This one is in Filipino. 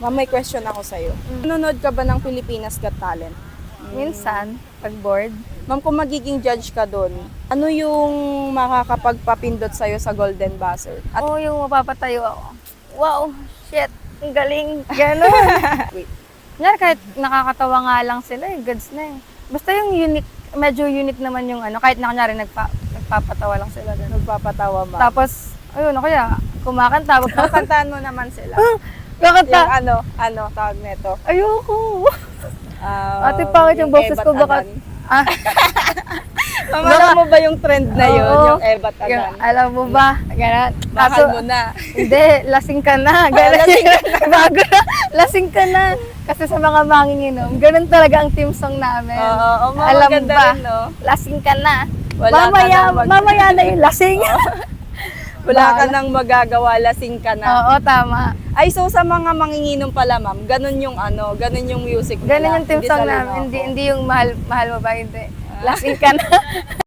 Ma'am, may question ako sa'yo. Nanonood ka ba ng Pilipinas Got Talent? Minsan, pag bored. Ma'am, kung magiging judge ka doon, ano yung makakapagpapindot sa'yo sa Golden Buzzer? At Oo, yung mapapatayo ako. Wow, shit, ang galing. Ganon. wait, Kunyari, kahit nakakatawa nga lang sila, goods na eh. Basta yung unique, medyo unique naman yung ano, kahit na kunyari nagpapatawa lang sila. Ganun. nagpapatawa, ma'am. Tapos, ayun, o kaya, kumakanta. Kantahan mo naman sila. Kakanta. Yung tawag nito. Ayoko. Ate, Um, pangit yung boses Ebat ko, baka... Adan. Ah, Ma'am, alam mo ba yung trend na yun? Oo. Yung Ebat Adan? alam mo ba? Ganun. Mahal mo na. Hindi, lasing ka na. Ganun. lasing Bago na. Lasing ka na. Kasi sa mga manginginom, ganun talaga ang team song namin. Oo, ma'am, Alam maganda ba? rin, no? Lasing ka na. Wala ka nang mamaya na yung lasing. Wala ka nang magagawa, lasing ka na. Oo, tama. Ay, so sa mga manginginom pala, ma'am, ganun yung ganun yung music nila. Ganun yung team Hindi song talino namin. ako. Hindi yung mahal mo ba? Hindi. Lasing ka na.